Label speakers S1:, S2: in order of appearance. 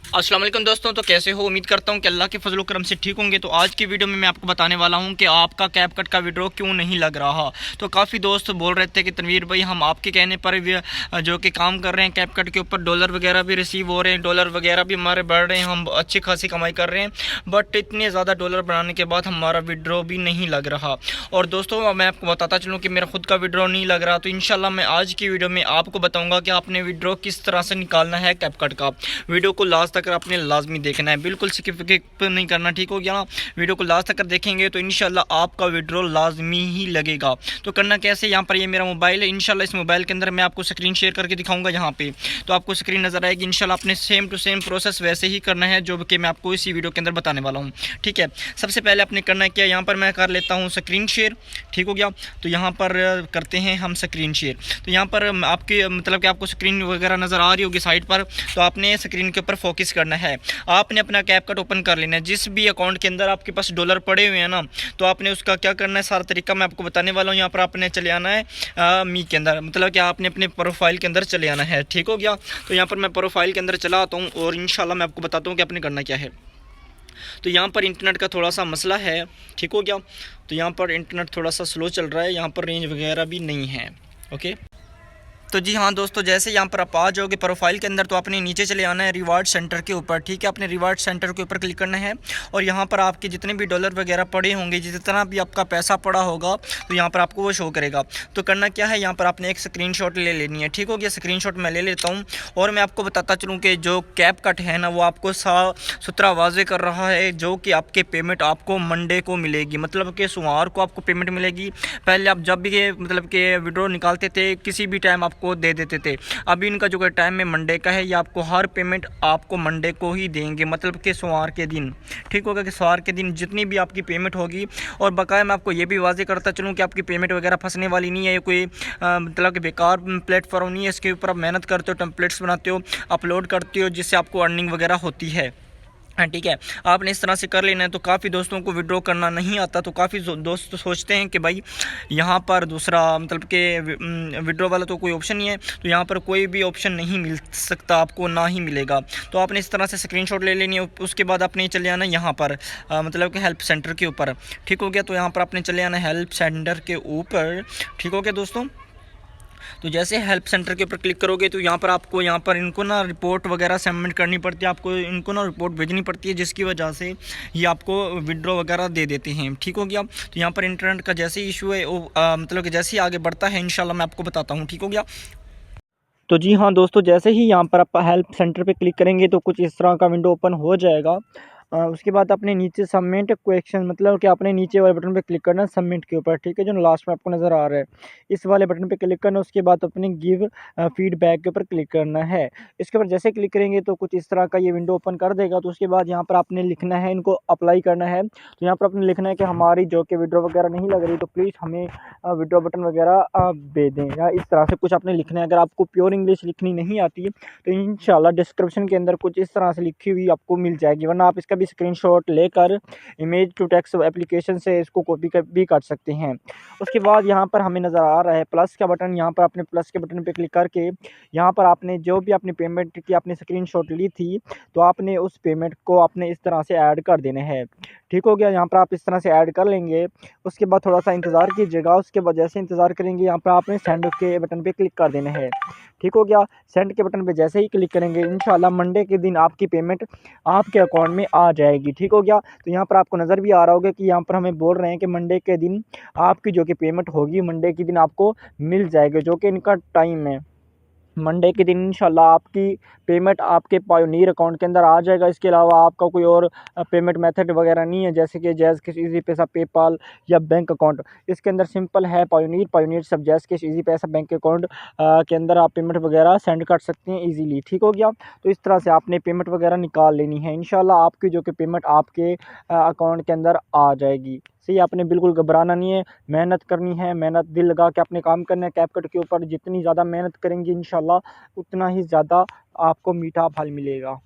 S1: अस्सलाम वालेकुम दोस्तों, तो कैसे हो? उम्मीद करता हूँ कि अल्लाह के फजल करम से ठीक होंगे। तो आज की वीडियो में मैं आपको बताने वाला हूँ कि आपका कैपकट का विड्रॉ क्यों नहीं लग रहा। तो काफ़ी दोस्त बोल रहे थे कि तनवीर भाई, हम आपके कहने पर भी जो कि काम कर रहे हैं कैपकट के ऊपर, डॉलर वगैरह भी रिसीव हो रहे हैं, डॉलर वगैरह भी हमारे बढ़ रहे हैं, हम अच्छी खासी कमाई कर रहे हैं, बट इतने ज़्यादा डॉलर बनाने के बाद हमारा विड्रॉ भी नहीं लग रहा। और दोस्तों, मैं आपको बताता चलूँ कि मेरा खुद का विड्रॉ नहीं लग रहा। तो इंशाल्लाह मैं आज की वीडियो में आपको बताऊँगा कि आपने विड्रॉ किस तरह से निकालना है कैपकट का। वीडियो को लास्ट तक आपने लाजमी देखना है, बिल्कुल स्किप नहीं करना, ठीक हो गया ना। वीडियो को लास्ट तक देखेंगे तो इंशाल्लाह आपका विड्रॉ लाजमी ही लगेगा। तो करना कैसे, यहाँ पर ये मेरा मोबाइल है। इंशाल्लाह इस मोबाइल के अंदर मैं आपको स्क्रीन शेयर करके दिखाऊंगा यहाँ पे, तो आपको स्क्रीन नज़र आएगी। इंशाल्लाह आपने सेम टू सेम प्रोसेस वैसे ही करना है जो कि मैं आपको इसी वीडियो के अंदर बताने वाला हूँ, ठीक है। सबसे पहले आपने करना है क्या, यहाँ पर मैं कर लेता हूँ स्क्रीन शेयर, ठीक हो गया। तो यहाँ पर करते हैं हम स्क्रीन शेयर। तो यहाँ पर आपके मतलब कि आपको स्क्रीन वगैरह नज़र आ रही होगी साइड पर, तो आपने स्क्रीन के ऊपर फोकस करना है। आपने अपना कैपकट ओपन कर लेना है। जिस भी अकाउंट के अंदर आपके पास डॉलर पड़े हुए हैं ना, तो आपने उसका क्या करना है, सारा तरीका मैं आपको बताने वाला हूँ। यहाँ पर आपने चले आना है मी के अंदर, मतलब कि आपने अपने प्रोफाइल के अंदर चले आना है, ठीक हो गया। तो यहाँ पर मैं प्रोफाइल के अंदर चला आता हूँ और इंशाल्लाह मैं आपको बताता हूँ कि आपने करना क्या है। तो यहाँ पर इंटरनेट का थोड़ा सा मसला है, ठीक हो गया। तो यहाँ पर इंटरनेट थोड़ा सा स्लो चल रहा है, यहाँ पर रेंज वगैरह भी नहीं है, ओके। तो जी हाँ दोस्तों, जैसे यहाँ पर आप आ जाओगे प्रोफाइल के अंदर, तो आपने नीचे चले आना है रिवार्ड सेंटर के ऊपर, ठीक है। आपने रिवार्ड सेंटर के ऊपर क्लिक करना है और यहाँ पर आपके जितने भी डॉलर वगैरह पड़े होंगे, जितना भी आपका पैसा पड़ा होगा, तो यहाँ पर आपको वो शो करेगा। तो करना क्या है, यहाँ पर आपने एक स्क्रीनशॉट ले लेनी है, ठीक हो गया। स्क्रीनशॉट मैं ले लेता हूँ और मैं आपको बताता चलूँ कि जो कैपकट है ना, वो आपको साफ सुथरा वाजे कर रहा है जो कि आपके पेमेंट आपको मंडे को मिलेगी, मतलब कि सोमवार को आपको पेमेंट मिलेगी। पहले आप जब भी ये मतलब कि विड्रॉ निकालते थे किसी भी टाइम को दे देते थे। अभी इनका जो टाइम है मंडे का है, ये आपको हर पेमेंट आपको मंडे को ही देंगे, मतलब कि सोमवार के दिन, ठीक होगा। कि सोमवार के दिन जितनी भी आपकी पेमेंट होगी, और बकाया मैं आपको ये भी वाजे करता चलूँ कि आपकी पेमेंट वगैरह फंसने वाली नहीं है। ये कोई मतलब कि बेकार प्लेटफॉर्म नहीं है। इसके ऊपर आप मेहनत करते हो, टेम्पलेट्स बनाते हो, अपलोड करते हो, जिससे आपको अर्निंग वगैरह होती है, हाँ ठीक है। आपने इस तरह से कर लेना है। तो काफ़ी दोस्तों को विड्रॉ करना नहीं आता, तो काफ़ी दोस्त सोचते हैं कि भाई यहाँ पर दूसरा मतलब कि विड्रॉ वाला तो कोई ऑप्शन नहीं है। तो यहाँ पर कोई भी ऑप्शन नहीं मिल सकता आपको, ना ही मिलेगा। तो आपने इस तरह से स्क्रीनशॉट ले लेनी है। उसके बाद आपने चले आना यहाँ पर मतलब कि हेल्प सेंटर के ऊपर, ठीक हो गया। तो यहाँ पर आपने चले आना हेल्प सेंटर के ऊपर, ठीक हो गया दोस्तों। तो जैसे हेल्प सेंटर के ऊपर क्लिक करोगे, तो यहाँ पर आपको यहाँ पर इनको ना रिपोर्ट वगैरह सबमिट करनी पड़ती है, आपको इनको ना रिपोर्ट भेजनी पड़ती है, जिसकी वजह से ये आपको विड्रॉ वगैरह दे देते हैं, ठीक हो गया। तो यहाँ पर इंटरनेट का जैसे इशू है वो मतलब कि जैसे ही आगे बढ़ता है इंशाल्लाह मैं आपको बताता हूँ, ठीक हो गया। तो जी हाँ दोस्तों, जैसे ही यहाँ पर आप हेल्प सेंटर पे क्लिक करेंगे तो कुछ इस तरह का विंडो ओपन हो जाएगा। उसके बाद आपने नीचे सबमिट क्वेश्चन, मतलब कि आपने नीचे वाले बटन पे क्लिक करना है सबमिट के ऊपर, ठीक है, जो लास्ट में आपको नज़र आ रहा है, इस वाले बटन पे क्लिक करना है। उसके बाद अपने गिव फीडबैक के ऊपर क्लिक करना है। इसके ऊपर जैसे क्लिक करेंगे तो कुछ इस तरह का ये विंडो ओपन कर देगा। तो उसके बाद यहाँ पर आपने लिखना है, इनको अप्लाई करना है। तो यहाँ पर आपने लिखना है कि हमारी जो कि विड्रॉ वगैरह नहीं लग रही, तो प्लीज़ हमें विड्रॉ बटन वगैरह दे दें, या इस तरह से कुछ आपने लिखना है। अगर आपको प्योर इंग्लिश लिखनी नहीं आती तो इंशाल्लाह डिस्क्रिप्शन के अंदर कुछ इस तरह से लिखी हुई आपको मिल जाएगी, वरना आप इसका भी स्क्रीनशॉट लेकर इमेज टू टेक्स्ट एप्लीकेशन से इसको कॉपी भी कर सकते हैं। उसके बाद यहाँ पर हमें नज़र आ रहा है प्लस का बटन, यहाँ पर आपने प्लस के बटन पर क्लिक करके यहाँ पर आपने जो भी अपनी पेमेंट की आपने स्क्रीनशॉट ली थी, तो आपने उस पेमेंट को आपने इस तरह से ऐड कर देना है, ठीक हो गया। यहाँ पर आप इस तरह से ऐड कर लेंगे। उसके बाद थोड़ा सा इंतज़ार कीजिएगा। उसके बाद जैसे इंतज़ार करेंगे, यहाँ पर आपने सेंड के बटन पे क्लिक कर देना है, ठीक हो गया। सेंड के बटन पे जैसे ही क्लिक करेंगे इंशाल्लाह मंडे के दिन आपकी पेमेंट आपके अकाउंट में आ जाएगी, ठीक हो गया। तो यहाँ पर आपको नज़र भी आ रहा होगा कि यहाँ पर हमें बोल रहे हैं कि मंडे के दिन आपकी जो कि पेमेंट होगी मंडे के दिन आपको मिल जाएगी, जो कि इनका टाइम है। मंडे के दिन इंशाल्लाह आपकी पेमेंट आपके पायोनियर अकाउंट के अंदर आ जाएगा। इसके अलावा आपका कोई और पेमेंट मेथड वगैरह नहीं है, जैसे कि जैज़ कैश, इजी पैसा, पेपाल या बैंक अकाउंट। इसके अंदर सिंपल है पायोनियर सब जैज़ कैश, इजी पैसा, बैंक अकाउंट के अंदर आप पेमेंट वगैरह सेंड कर सकते हैं ईजीली, ठीक हो गया। तो इस तरह से आपने पेमेंट वगैरह निकाल लेनी है। इंशाल्लाह आपकी जो कि पेमेंट आपके अकाउंट के अंदर आ जाएगी। सही, आपने बिल्कुल घबराना नहीं है, मेहनत करनी है, मेहनत दिल लगा के आपने काम करना है। कैपकट के ऊपर जितनी ज़्यादा मेहनत करेंगे इंशाल्लाह उतना ही ज़्यादा आपको मीठा फल मिलेगा।